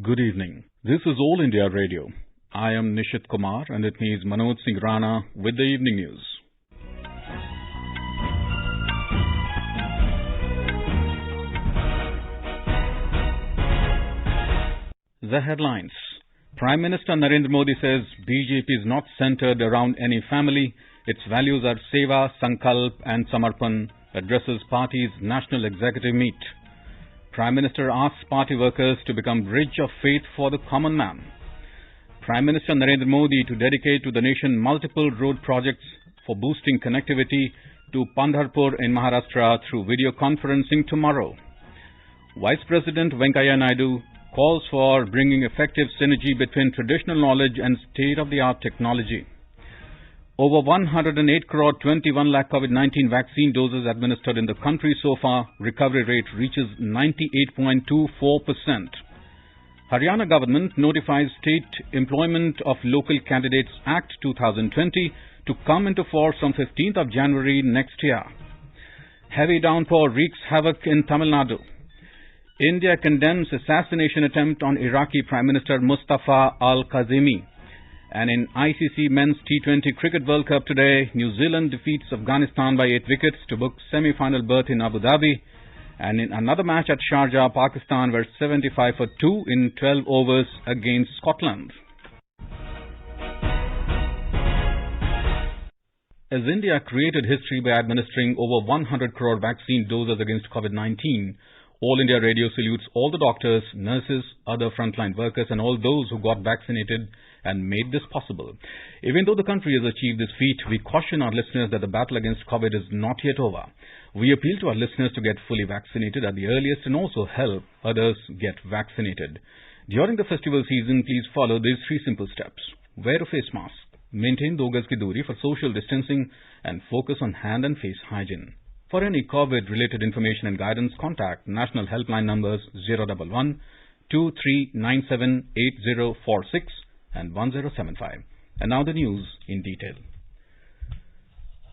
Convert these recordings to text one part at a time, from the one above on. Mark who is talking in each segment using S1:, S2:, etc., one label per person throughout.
S1: Good evening. This is All India Radio. I am Nishit Kumar and it is Manoj Singh Rana with the evening news. The headlines. Prime Minister Narendra Modi says BJP is not centered around any family. Its values are Seva, Sankalp and Samarpan. Addresses party's national executive meet. Prime Minister asks party workers to become bridge of faith for the common man. Prime Minister Narendra Modi to dedicate to the nation multiple road projects for boosting connectivity to Pandharpur in Maharashtra through video conferencing tomorrow. Vice President Venkaiah Naidu calls for bringing effective synergy between traditional knowledge and state-of-the-art technology. Over 108 crore 21 lakh COVID-19 vaccine doses administered in the country so far. Recovery rate reaches 98.24%. Haryana government notifies State Employment of Local Candidates Act 2020 to come into force on 15th of January next year. Heavy downpour wreaks havoc in Tamil Nadu. India condemns assassination attempt on Iraqi Prime Minister Mustafa al-Kazemi. And in ICC Men's T20 Cricket World Cup today, New Zealand defeats Afghanistan by 8 wickets to book semi-final berth in Abu Dhabi. And in another match at Sharjah, Pakistan were 75 for 2 in 12 overs against Scotland. As India created history by administering over 100 crore vaccine doses against COVID-19, All India Radio salutes all the doctors, nurses, other frontline workers and all those who got vaccinated and made this possible. Even though the country has achieved this feat, we caution our listeners that the battle against COVID is not yet over. We appeal to our listeners to get fully vaccinated at the earliest and also help others get vaccinated. During the festival season, please follow these 3 simple steps. Wear a face mask, maintain 2 gaz ki duri for social distancing and focus on hand and face hygiene. For any COVID-related information and guidance, contact national helpline numbers 011 2397 8046 and 1075. And now the news in detail.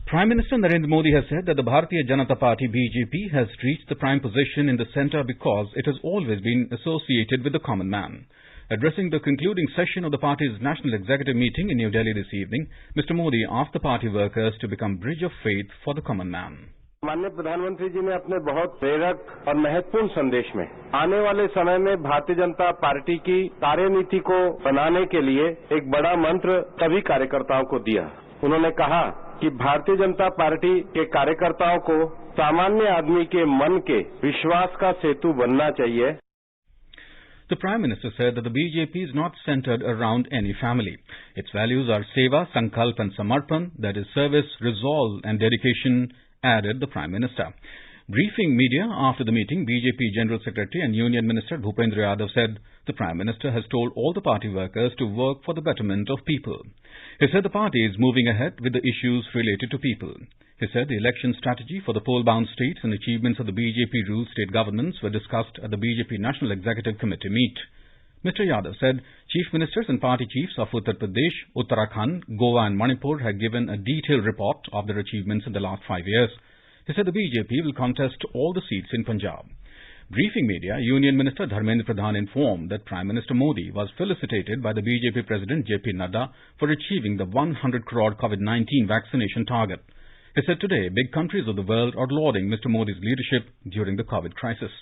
S1: Prime Minister Narendra Modi has said that the Bharatiya Janata Party BJP has reached the prime position in the centre because it has always been associated with the common man. Addressing the concluding session of the party's national executive meeting in New Delhi this evening, Mr. Modi asked the party workers to become bridge of faith for the common man.
S2: माननीय प्रधानमंत्री जी ने अपने बहुत प्रेरक और महत्वपूर्ण संदेश में आने वाले समय में भारतीय जनता पार्टी की कार्यनीति को बनाने के लिए एक बड़ा मंत्र सभी कार्यकर्ताओं को दिया। उन्होंने कहा कि भारतीय जनता पार्टी के कार्यकर्ताओं को सामान्य आदमी के मन के विश्वास का सेतु बनना चाहिए।
S1: The Prime Minister said that the BJP is not centered around any family. Its values are Seva, Sankalp and Samarpan, that is service, resolve and dedication, added the Prime Minister. Briefing media after the meeting, BJP General Secretary and Union Minister Bhupendra Yadav said the Prime Minister has told all the party workers to work for the betterment of people. He said the party is moving ahead with the issues related to people. He said the election strategy for the poll-bound states and achievements of the BJP-ruled state governments were discussed at the BJP National Executive Committee meet. Mr. Yadav said Chief Ministers and party chiefs of Uttar Pradesh, Uttarakhand, Goa and Manipur had given a detailed report of their achievements in the last 5 years. He said the BJP will contest all the seats in Punjab. Briefing media, Union Minister Dharmendra Pradhan informed that Prime Minister Modi was felicitated by the BJP President JP Nadda for achieving the 100 crore COVID-19 vaccination target. He said today big countries of the world are lauding Mr. Modi's leadership during the COVID crisis.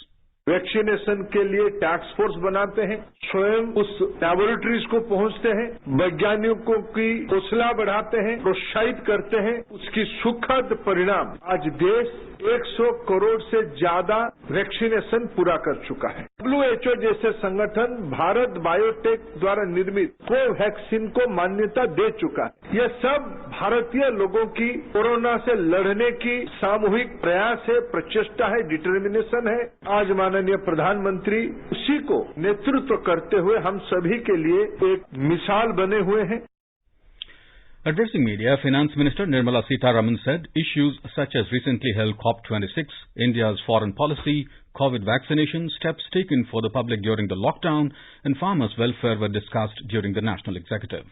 S3: Vaccination के लिए task force बनाते हैं, स्वयं उस laboratories को पहुंचते हैं, वैज्ञानिकों की हौसला बढ़ाते हैं, प्रोत्साहित करते हैं। उसकी सुखद परिणाम आज देश 100 करोड़ से ज्यादा वैक्सीनेशन पूरा कर चुका है। WHO जैसे संगठन भारत बायोटेक द्वारा निर्मित कोवैक्सीन को मान्यता दे चुका है। यह सब भारतीय लोगों की कोरोना से लड़ने की सामूहिक प्रयास है, प्रचेष्टा है, डिटर्मिनेशन है। आज माननीय प्रधानमंत्री उसी को नेतृत्व करते हुए हम सभी के लिए एक मिसाल बने हुए हैं।
S1: Addressing media, Finance Minister Nirmala Sitharaman said issues such as recently held COP26, India's foreign policy, COVID vaccination, steps taken for the public during the lockdown and farmers' welfare were discussed during the National Executive.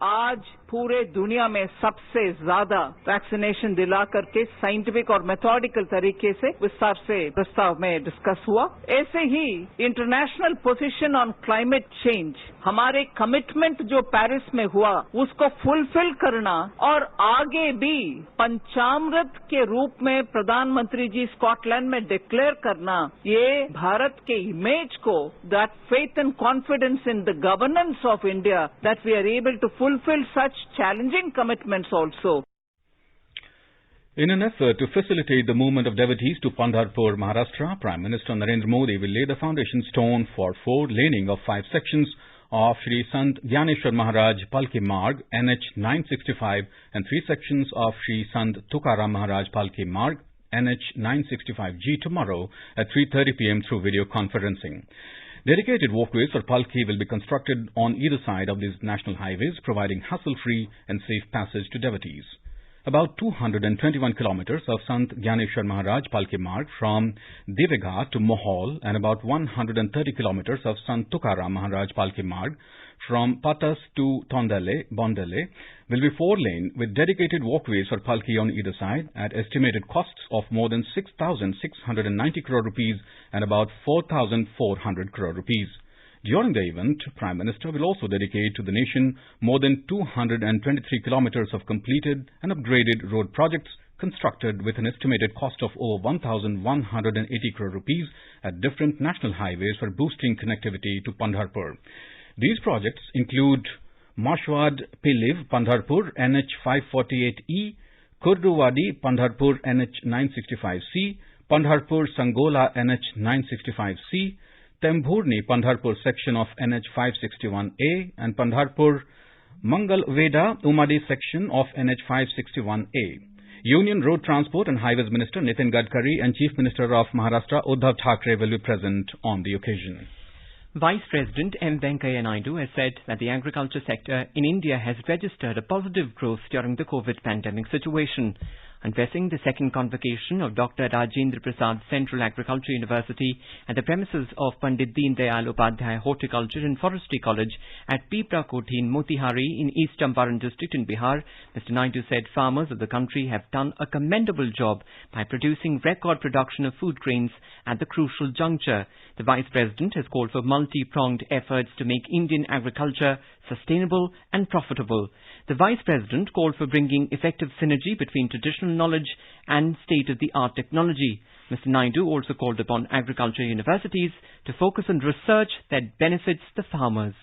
S4: आज पूरे दुनिया में सबसे ज्यादा vaccination दिला करके scientific और methodical तरीके से विस्तार से प्रस्ताव में डिस्कस हुआ। ऐसे ही international position on climate change, हमारे कमिटमेंट जो पेरिस में हुआ उसको फुलफिल करना और आगे भी पंचामृत के रूप में प्रधानमंत्री जी स्कॉटलैंड में डिक्लेयर करना, ये भारत के इमेज को, that faith and confidence in the governance of India, that we are able to fulfill such challenging commitments also.
S1: In an effort to facilitate the movement of devotees to Pandharpur, Maharashtra, Prime Minister Narendra Modi will lay the foundation stone for 4-laning of 5 sections of Shri Sant Gyaneshwar Maharaj Palki Marg, NH 965, and 3 sections of Shri Sant Tukaram Maharaj Palki Marg, NH 965G tomorrow at 3:30 p.m. through video conferencing. Dedicated walkways for Palki will be constructed on either side of these national highways, providing hassle-free and safe passage to devotees. About 221 kilometers of Sant Gyaneshwar Maharaj Palki Marg from Deveghat to Mohol and about 130 kilometers of Sant Tukaram Maharaj Palki Marg from Patas to Tondale, Bondale will be 4-lane with dedicated walkways for Palki on either side at estimated costs of more than 6,690 crore rupees and about 4,400 crore rupees. During the event, Prime Minister will also dedicate to the nation more than 223 kilometers of completed and upgraded road projects constructed with an estimated cost of over 1,180 crore rupees at different national highways for boosting connectivity to Pandharpur. These projects include Mashwad Piliv Pandharpur NH 548E, Kurduwadi Pandharpur NH 965C, Pandharpur Sangola NH 965C, Tembhurni Pandharpur section of NH 561A and Pandharpur Mangalveda Umadi section of NH 561A. Union Road Transport and Highways Minister Nitin Gadkari and Chief Minister of Maharashtra Uddhav Thackeray will be present on the occasion.
S5: Vice President M. Venkaiah Naidu has said that the agriculture sector in India has registered a positive growth during the COVID pandemic situation. Addressing the second convocation of Dr. Rajendra Prasad Central Agriculture University at the premises of Pandit Deen Dayal Upadhyay Horticulture and Forestry College at Pipra Koti in Motihari in East Champaran district in Bihar, Mr. Naidu said farmers of the country have done a commendable job by producing record production of food grains at the crucial juncture. The Vice President has called for multi-pronged efforts to make Indian agriculture sustainable and profitable. The Vice President called for bringing effective synergy between traditional knowledge and state-of-the-art technology. Mr. Naidu also called upon agriculture universities to focus on research that benefits the farmers.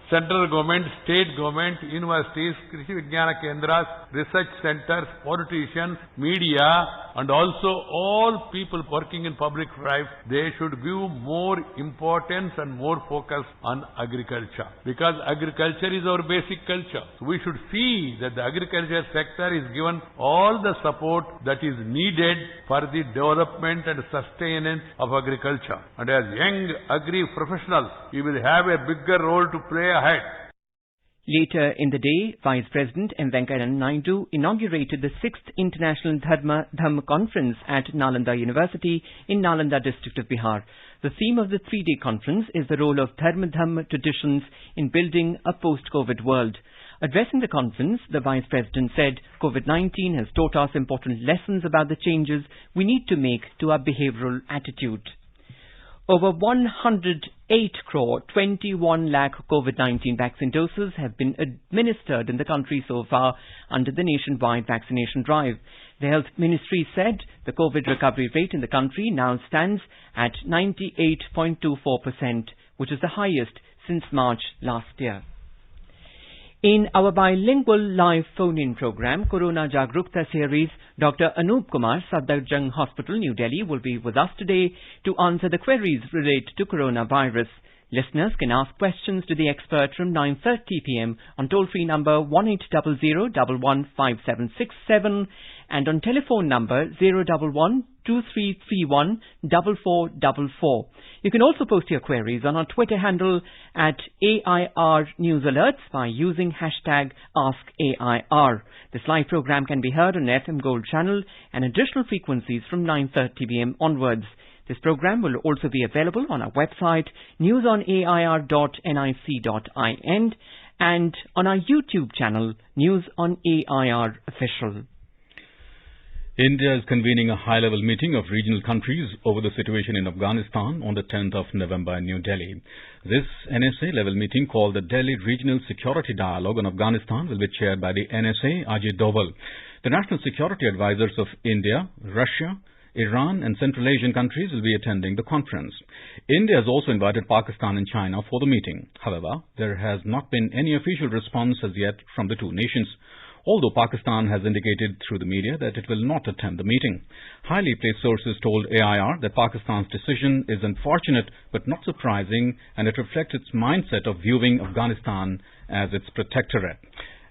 S6: Central government, state government, universities, Krishi Vijnana Kendras, research centers, politicians, media, and also all people working in public life, they should give more importance and more focus on agriculture. Because agriculture is our basic culture. So we should see that the agriculture sector is given all the support that is needed for the development and sustenance of agriculture. And as young agri-professionals, you will have a bigger role to play ahead.
S5: Later in the day, Vice President M. Venkaiah Naidu inaugurated the 6th International Dhamma Conference at Nalanda University in Nalanda district of Bihar. The theme of the 3-day conference is the role of Dhamma traditions in building a post-COVID world. Addressing the conference, the Vice President said, COVID-19 has taught us important lessons about the changes we need to make to our behavioral attitude. Over 108 crore 21 lakh COVID-19 vaccine doses have been administered in the country so far under the nationwide vaccination drive. The Health Ministry said the COVID recovery rate in the country now stands at 98.24%, which is the highest since March last year. In our bilingual live phone-in program, Corona Jagrukta series, Dr. Anup Kumar, Sadarjung Hospital, New Delhi, will be with us today to answer the queries related to coronavirus. Listeners can ask questions to the expert from 9:30 p.m. on toll-free number 1800115767 and on telephone number 011-2331-4444. You can also post your queries on our Twitter handle at AIR News Alerts by using hashtag AskAIR. This live program can be heard on FM Gold channel and additional frequencies from 9:30 p.m. onwards. This program will also be available on our website, newsonair.nic.in, and on our YouTube channel, News on AIR Official.
S1: India is convening a high-level meeting of regional countries over the situation in Afghanistan on the 10th of November in New Delhi. This NSA-level meeting, called the Delhi Regional Security Dialogue on Afghanistan, will be chaired by the NSA Ajit Doval. The national security advisors of India, Russia, Iran and Central Asian countries will be attending the conference. India has also invited Pakistan and China for the meeting. However, there has not been any official response as yet from the two nations, although Pakistan has indicated through the media that it will not attend the meeting. Highly placed sources told AIR that Pakistan's decision is unfortunate but not surprising, and it reflects its mindset of viewing Afghanistan as its protectorate.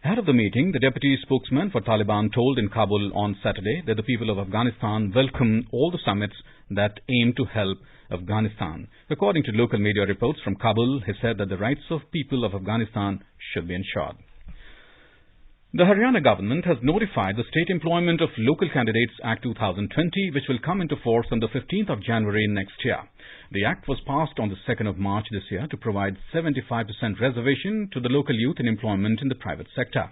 S1: Ahead of the meeting, the deputy spokesman for Taliban told in Kabul on Saturday that the people of Afghanistan welcome all the summits that aim to help Afghanistan. According to local media reports from Kabul, he said that the rights of people of Afghanistan should be ensured. The Haryana government has notified the State Employment of Local Candidates Act 2020, which will come into force on the 15th of January next year. The act was passed on the 2nd of March this year to provide 75% reservation to the local youth in employment in the private sector.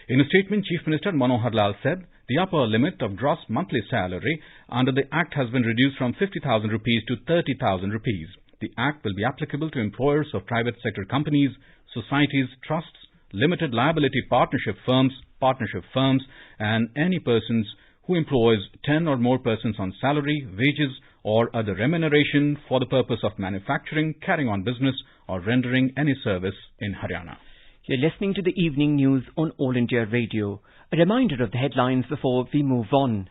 S1: In a statement, Chief Minister Manohar Lal said the upper limit of gross monthly salary under the act has been reduced from 50,000 rupees to 30,000 rupees. The act will be applicable to employers of private sector companies, societies, trusts, limited liability partnership firms, and any persons who employs 10 or more persons on salary, wages, or other remuneration for the purpose of manufacturing, carrying on business, or rendering any service in Haryana.
S5: You're listening to the evening news on All India Radio. A reminder of the headlines before we move on.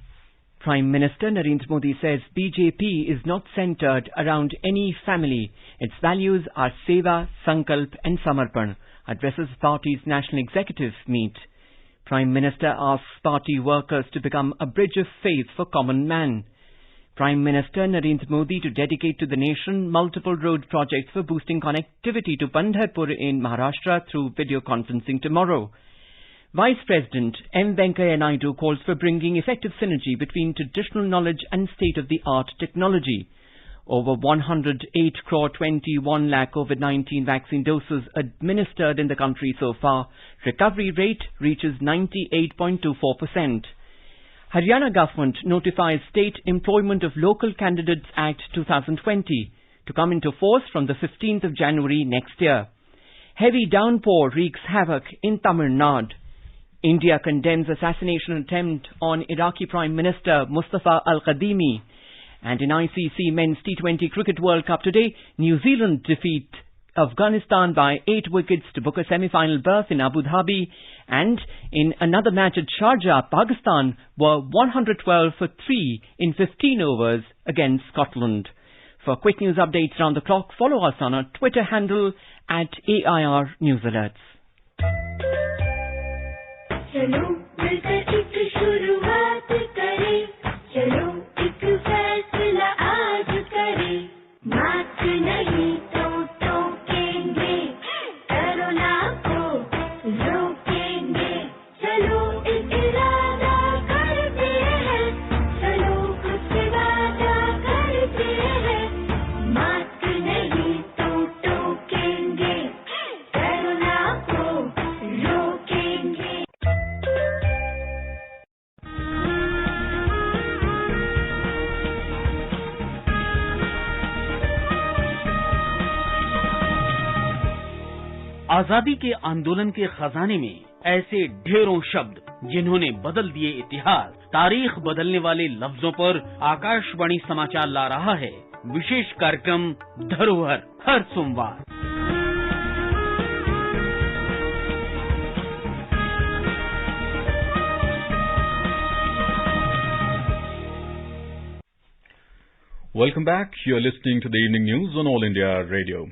S5: Prime Minister Narendra Modi says BJP is not centred around any family. Its values are Seva, Sankalp and Samarpan, addresses party's national executive meet. Prime Minister asks party workers to become a bridge of faith for common man. Prime Minister Narendra Modi to dedicate to the nation multiple road projects for boosting connectivity to Pandharpur in Maharashtra through video conferencing tomorrow. Vice President M. Venkaiah Naidu calls for bringing effective synergy between traditional knowledge and state-of-the-art technology. Over 108 crore 21 lakh COVID-19 vaccine doses administered in the country so far. Recovery rate reaches 98.24%. Haryana government notifies State Employment of Local Candidates Act 2020 to come into force from the 15th of January next year. Heavy downpour wreaks havoc in Tamil Nadu. India condemns assassination attempt on Iraqi Prime Minister Mustafa al-Kadhimi. And in ICC Men's T20 Cricket World Cup today, New Zealand defeat Afghanistan by 8 wickets to book a semi-final berth in Abu Dhabi. And in another match at Sharjah, Pakistan were 112 for 3 in 15 overs against Scotland. For quick news updates round the clock, follow us on our Twitter handle at AIR News Alerts. चलो मिलकर एक शुरुआत करें, चलो एक फैसला आज करें, मास्क नहीं तो टोकेंगे, कोरोना को रोकेंगे, चलो एक इरादा करते हैं, चलो कुछ वादा करते हैं, मास्क नहीं तो टोकेंगे, कोरोना को रोकेंगे.
S7: आजादी के आंदोलन के खजाने में ऐसे ढेरों शब्द जिन्होंने बदल दिए इतिहास. तारीख बदलने वाले लफ्जों पर आकाशवाणी समाचार ला रहा है विशेष कार्यक्रम धरोहर हर सोमवार.
S1: Welcome back. You're listening to the evening news on All India Radio.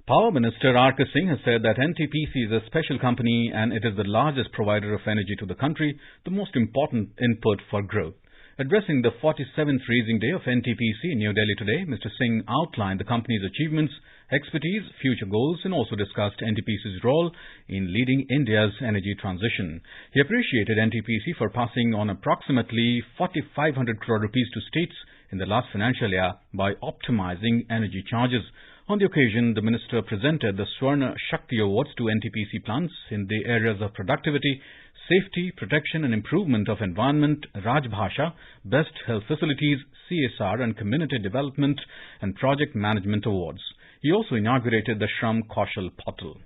S1: Power Minister R.K. Singh has said that NTPC is a special company and it is the largest provider of energy to the country, the most important input for growth. Addressing the 47th freezing day of NTPC in New Delhi today, Mr. Singh outlined the company's achievements, expertise, future goals and also discussed NTPC's role in leading India's energy transition. He appreciated NTPC for passing on approximately 4,500 crore rupees to states in the last financial year by optimizing energy charges. On the occasion, the minister presented the Swarna Shakti Awards to NTPC plants in the areas of productivity, safety, protection and improvement of environment, Rajbhasha, best health facilities, CSR and community development and project management awards. He also inaugurated the Shram Kaushal portal.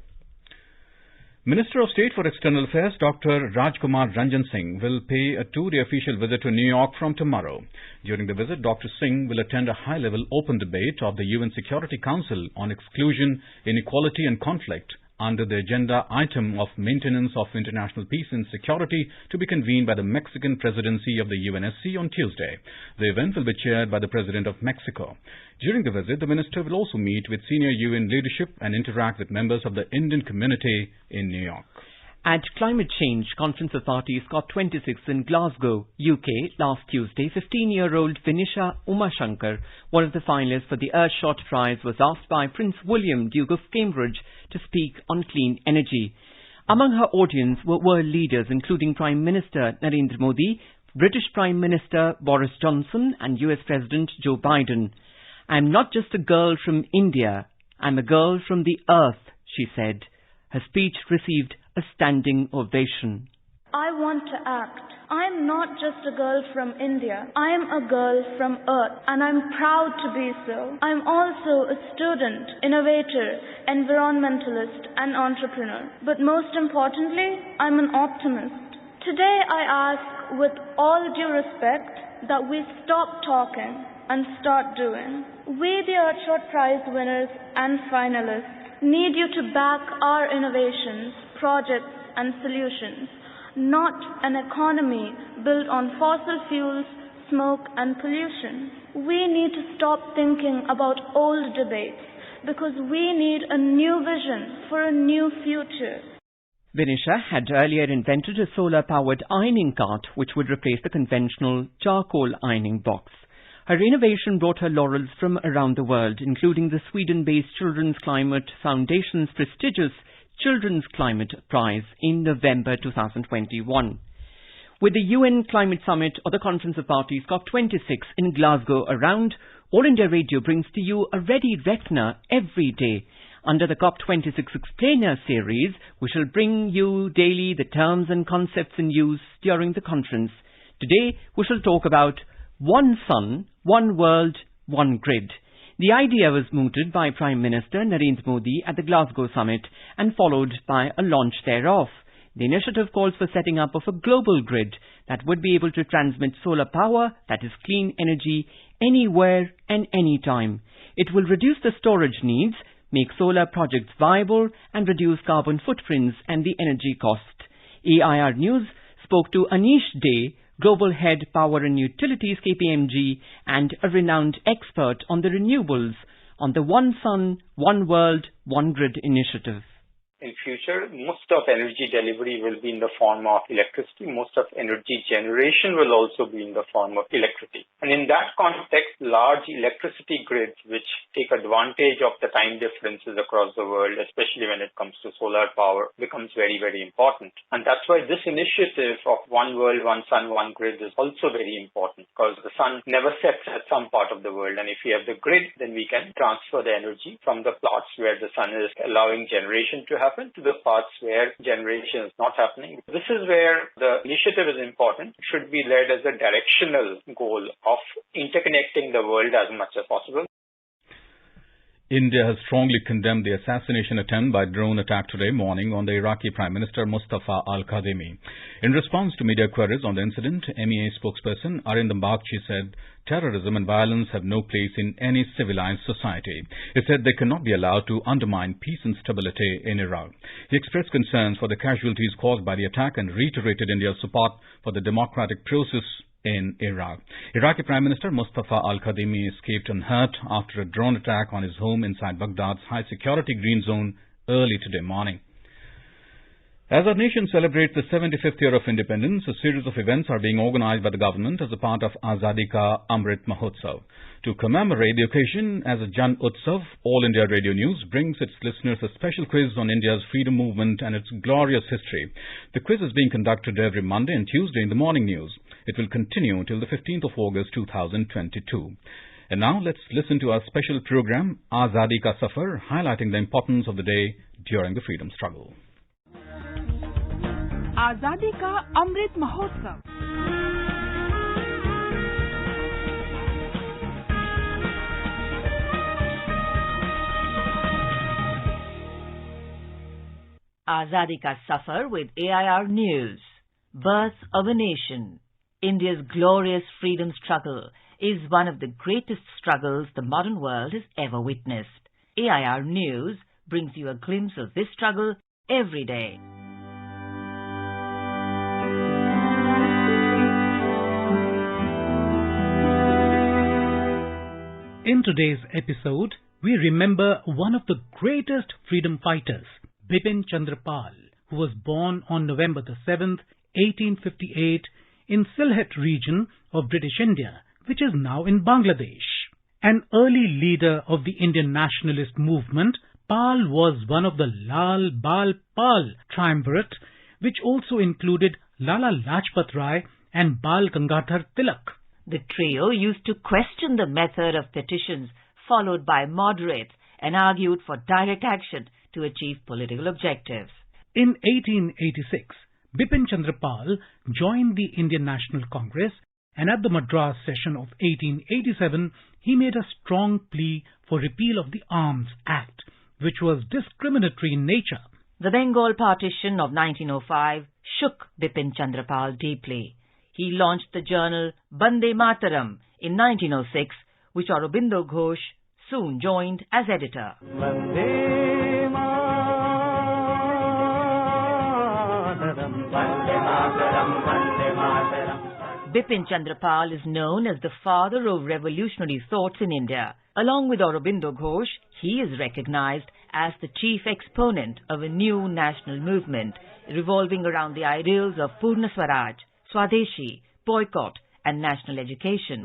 S1: Minister of State for External Affairs Dr. Rajkumar Ranjan Singh will pay a two-day official visit to New York from tomorrow. During the visit, Dr. Singh will attend a high-level open debate of the UN Security Council on exclusion, inequality and conflict under the agenda item of maintenance of international peace and security to be convened by the Mexican presidency of the UNSC on Tuesday. The event will be chaired by the President of Mexico. During the visit, the minister will also meet with senior UN leadership and interact with members of the Indian community in New York.
S5: At Climate Change Conference of Parties COP26 in Glasgow, UK, last Tuesday, 15-year-old Vinisha Umashankar, one of the finalists for the Earthshot Prize, was asked by Prince William, Duke of Cambridge, to speak on clean energy. Among her audience were world leaders including Prime Minister Narendra Modi, British Prime Minister Boris Johnson and US President Joe Biden. "I'm not just a girl from India, I'm a girl from the earth," she said. Her speech received a standing ovation.
S8: I want to act. I'm not just a girl from India. I'm a girl from Earth, and I'm proud to be so. I'm also a student, innovator, environmentalist, and entrepreneur. But most importantly, I'm an optimist. Today I ask, with all due respect, that we stop talking and start doing. We, the Earthshot Prize winners and finalists, need you to back our innovations, projects, and solutions. Not an economy built on fossil fuels, smoke and pollution. We need to stop thinking about old debates because we need a new vision for a new future.
S5: Vinisha had earlier invented a solar-powered ironing cart which would replace the conventional charcoal ironing box. Her innovation brought her laurels from around the world, including the Sweden-based Children's Climate Foundation's prestigious Children's Climate Prize in November 2021. With the UN Climate Summit or the Conference of Parties COP26 in Glasgow around, All India Radio brings to you a ready reckoner every day. Under the COP26 Explainer series, we shall bring you daily the terms and concepts in use during the conference. Today, we shall talk about One Sun, One World, One Grid. The idea was mooted by Prime Minister Narendra Modi at the Glasgow Summit and followed by a launch thereof. The initiative calls for setting up of a global grid that would be able to transmit solar power, that is clean energy, anywhere and anytime. It will reduce the storage needs, make solar projects viable and reduce carbon footprints and the energy cost. AIR News spoke to Anish Day, Global Head Power and Utilities KPMG and a renowned expert on the renewables on the One Sun, One World, One Grid initiative.
S9: In future, most of energy delivery will be in the form of electricity. Most of energy generation will also be in the form of electricity. And in that context, large electricity grids which take advantage of the time differences across the world, especially when it comes to solar power, becomes very, very important. And that's why this initiative of One World, One Sun, One Grid is also very important because the sun never sets at some part of the world. And if we have the grid, then we can transfer the energy from the plots where the sun is allowing generation to happen to the parts where generation is not happening. This is where the initiative is important. It should be led as a directional goal of interconnecting the world as much as possible.
S1: India has strongly condemned the assassination attempt by drone attack today morning on the Iraqi Prime Minister Mustafa al-Kadhimi. In response to media queries on the incident, MEA spokesperson Arindam Bagchi said terrorism and violence have no place in any civilized society. He said they cannot be allowed to undermine peace and stability in Iraq. He expressed concerns for the casualties caused by the attack and reiterated India's support for the democratic process in Iraq. Iraqi Prime Minister Mustafa al-Kadhimi escaped unhurt after a drone attack on his home inside Baghdad's high-security green zone early today morning. As our nation celebrates the 75th year of independence, a series of events are being organized by the government as a part of Azadi Ka Amrit Mahotsav. To commemorate the occasion, as a Jan Utsav, All India Radio News brings its listeners a special quiz on India's freedom movement and its glorious history. The quiz is being conducted every Monday and Tuesday in the morning news. It will continue until the 15th of August 2022. And now let's listen to our special program, Azadi Ka Safar, highlighting the importance of the day during the freedom struggle.
S10: आजादी का Amrit Mahotsav.
S11: Azadi Ka Safar with AIR News. Birth of a Nation. India's glorious freedom struggle is one of the greatest struggles the modern world has ever witnessed. AIR News brings you a glimpse of this struggle every day.
S12: In today's episode, we remember one of the greatest freedom fighters, Bipin Chandra Pal, who was born on November the 7th, 1858 in Sylhet region of British India, which is now in Bangladesh. An early leader of the Indian nationalist movement, Pal was one of the Lal Bal Pal triumvirate, which also included Lala Lajpat Rai and Bal Gangadhar Tilak.
S11: The trio used to question the method of petitions followed by moderates and argued for direct action to achieve political objectives.
S12: In 1886, Bipin Chandra Pal joined the Indian National Congress, and at the Madras session of 1887, he made a strong plea for repeal of the Arms Act, which was discriminatory in nature.
S11: The Bengal partition of 1905 shook Bipin Chandra Pal deeply. He launched the journal Bande Mataram in 1906, which Aurobindo Ghosh soon joined as editor. Bipin Chandra Pal is known as the father of revolutionary thoughts in India. Along with Aurobindo Ghosh, he is recognized as the chief exponent of a new national movement revolving around the ideals of Purna Swaraj, Swadeshi, boycott and national education.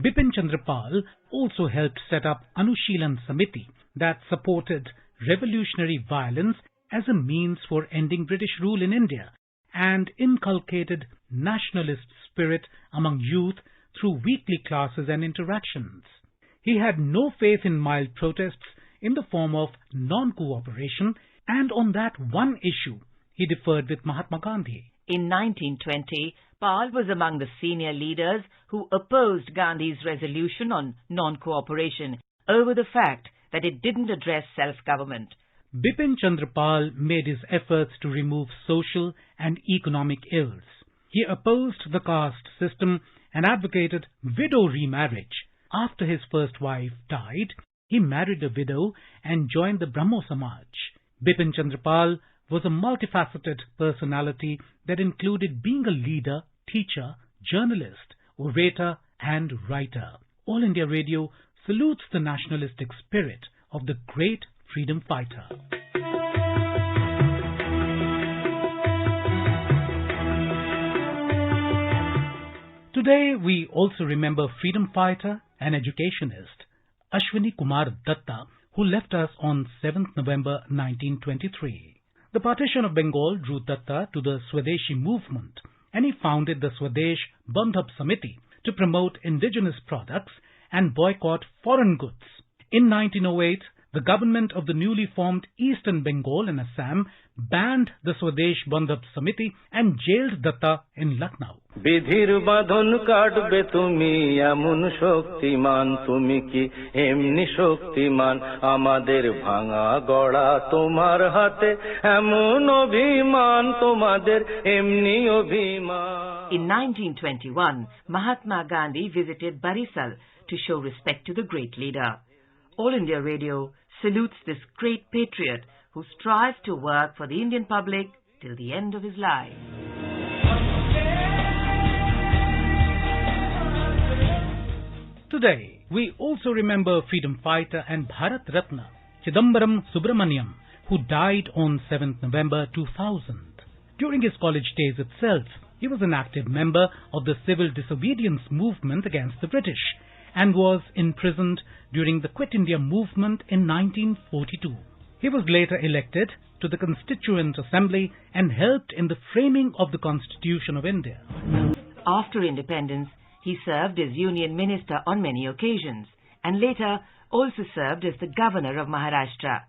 S12: Bipin Chandra Pal also helped set up Anushilan Samiti that supported revolutionary violence as a means for ending British rule in India and inculcated nationalist spirit among youth through weekly classes and interactions. He had no faith in mild protests in the form of non-cooperation, and on that one issue, he differed with Mahatma Gandhi.
S11: In 1920, Pal was among the senior leaders who opposed Gandhi's resolution on non-cooperation over the fact that it didn't address self-government.
S12: Bipin Chandra Pal made his efforts to remove social and economic ills. He opposed the caste system and advocated widow remarriage. After his first wife died, he married a widow and joined the Brahmo Samaj. Bipin Chandra Pal was a multifaceted personality that included being a leader, teacher, journalist, orator and writer. All India Radio salutes the nationalistic spirit of the great freedom fighter. Today we also remember freedom fighter and educationist Ashwini Kumar Datta, who left us on 7th November 1923. The partition of Bengal drew Datta to the Swadeshi movement, and he founded the Swadesh Bandhab Samiti to promote indigenous products and boycott foreign goods. In 1908, the government of the newly formed Eastern Bengal and Assam banned the Swadesh Bandhab Samiti and jailed Datta in Lucknow.
S13: বিধির বাঁধন কাটবে তুমি এমন শক্তিমান তুমি কি এমনি শক্তিমান আমাদের ভাঙা গড়া তোমার হাতে এমন অভিমান তোমাদের এমনি অভিমান.
S11: In 1921, Mahatma Gandhi visited Barisal to show respect to the great leader. All India Radio salutes this great patriot who strives to work for the Indian public till the end of his life.
S12: Today, we also remember freedom fighter and Bharat Ratna Chidambaram Subramaniam, who died on 7th November 2000. During his college days itself, he was an active member of the civil disobedience movement against the British and was imprisoned during the Quit India movement in 1942. He was later elected to the Constituent Assembly and helped in the framing of the Constitution of India.
S11: After independence, he served as Union Minister on many occasions and later also served as the Governor of Maharashtra.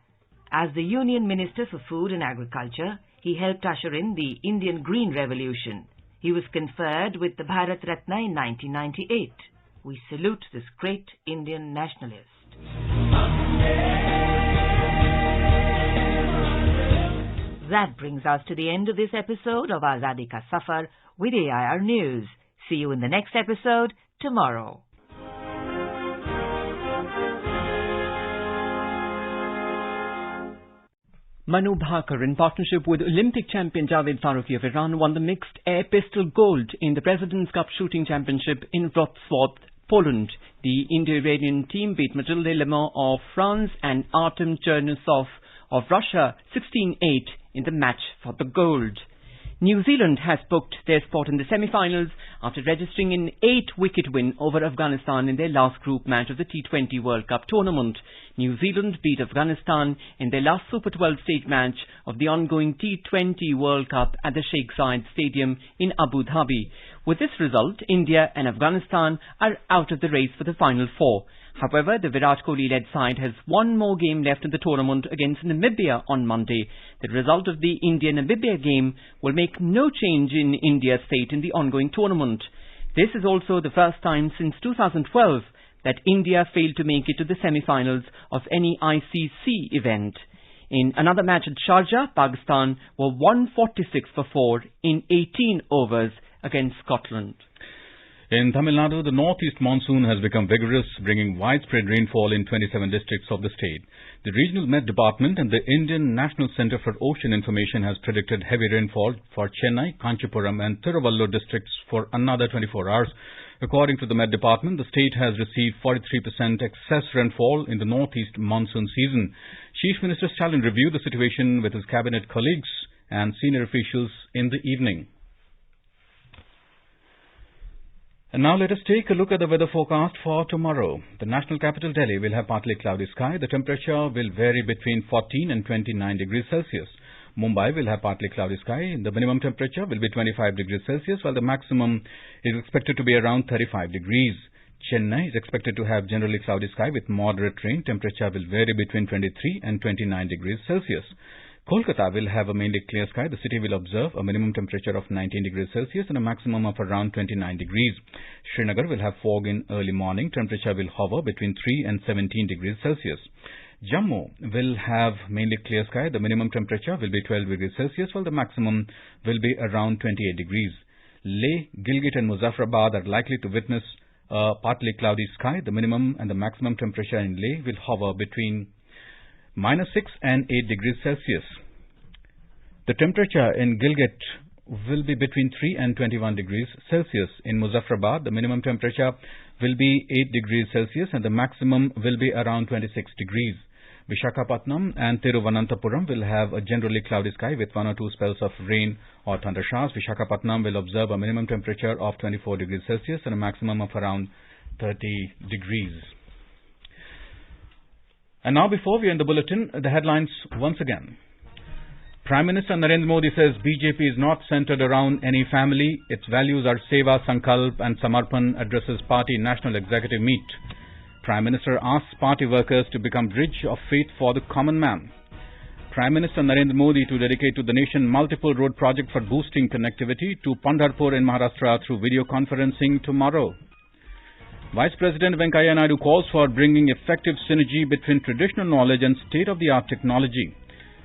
S11: As the Union Minister for Food and Agriculture, he helped usher in the Indian Green Revolution. He was conferred with the Bharat Ratna in 1998. We salute this great Indian nationalist. That brings us to the end of this episode of Azadi Ka Safar with AIR News. See you in the next episode tomorrow.
S5: Manu Bhaker, in partnership with Olympic champion Javed Farooqi of Iran, won the mixed air pistol gold in the President's Cup Shooting Championship in Wrocław, Poland. The Indo-Iranian team beat Matilde Lemon of France and Artem Chernusov of Russia 16-8 in the match for the gold. New Zealand has booked their spot in the semi-finals after registering an 8-wicket win over Afghanistan in their last group match of the T20 World Cup tournament. New Zealand beat Afghanistan in their last Super 12 stage match of the ongoing T20 World Cup at the Sheikh Zayed Stadium in Abu Dhabi. With this result, India and Afghanistan are out of the race for the final four. However, the Virat Kohli-led side has one more game left in the tournament against Namibia on Monday. The result of the India-Namibia game will make no change in India's fate in the ongoing tournament. This is also the first time since 2012 that India failed to make it to the semi-finals of any ICC event. In another match at Sharjah, Pakistan were 146 for 4 in 18 overs against Scotland.
S1: In Tamil Nadu, the northeast monsoon has become vigorous, bringing widespread rainfall in 27 districts of the state. The Regional Met Department and the Indian National Centre for Ocean Information has predicted heavy rainfall for Chennai, Kanchipuram and Tiruvallur districts for another 24 hours. According to the Met Department, the state has received 43% excess rainfall in the northeast monsoon season. Chief Minister Stalin reviewed the situation with his cabinet colleagues and senior officials in the evening. And now let us take a look at the weather forecast for tomorrow. The national capital Delhi will have partly cloudy sky. The temperature will vary between 14 and 29 degrees Celsius. Mumbai will have partly cloudy sky. The minimum temperature will be 25 degrees Celsius, while the maximum is expected to be around 35 degrees. Chennai is expected to have generally cloudy sky with moderate rain. Temperature will vary between 23 and 29 degrees Celsius. Kolkata will have a mainly clear sky. The city will observe a minimum temperature of 19 degrees Celsius and a maximum of around 29 degrees. Srinagar will have fog in early morning. Temperature will hover between 3 and 17 degrees Celsius. Jammu will have mainly clear sky. The minimum temperature will be 12 degrees Celsius, while the maximum will be around 28 degrees. Leh, Gilgit and Muzaffarabad are likely to witness a partly cloudy sky. The minimum and the maximum temperature in Leh will hover between -6 and 8 degrees Celsius. The temperature in Gilgit will be between 3 and 21 degrees Celsius. In Muzaffarabad, the minimum temperature will be 8 degrees Celsius and the maximum will be around 26 degrees. Visakhapatnam and Thiruvananthapuram will have a generally cloudy sky with 1 or 2 spells of rain or thunder showers. Visakhapatnam will observe a minimum temperature of 24 degrees Celsius and a maximum of around 30 degrees. And now, before we end the bulletin, the headlines once again. Prime Minister Narendra Modi says BJP is not centered around any family. Its values are Seva, Sankalp and Samarpan, addresses party national executive meet. Prime Minister asks party workers to become bridge of faith for the common man. Prime Minister Narendra Modi to dedicate to the nation multiple road project for boosting connectivity to Pandharpur in Maharashtra through video conferencing tomorrow. Vice President Venkaiah Naidu calls for bringing effective synergy between traditional knowledge and state-of-the-art technology.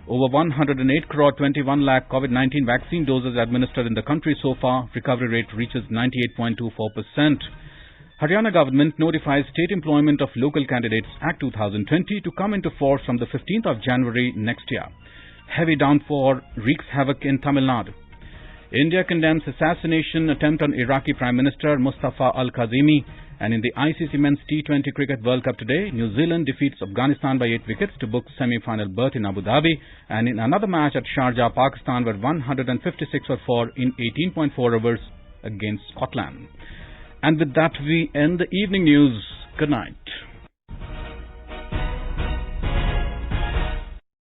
S1: Over 108 crore 21 lakh COVID-19 vaccine doses administered in the country so far. Recovery rate reaches 98.24%. Haryana government notifies State Employment of Local Candidates Act 2020 to come into force from the 15th of January next year. Heavy downpour wreaks havoc in Tamil Nadu. India condemns assassination attempt on Iraqi Prime Minister Mustafa al-Kazimi. And in the ICC Men's T20 Cricket World Cup today, New Zealand defeats Afghanistan by 8 wickets to book semi-final berth in Abu Dhabi. And in another match at Sharjah, Pakistan were 156 for 4 in 18.4 overs against Scotland. And with that, we end the evening news. Good night.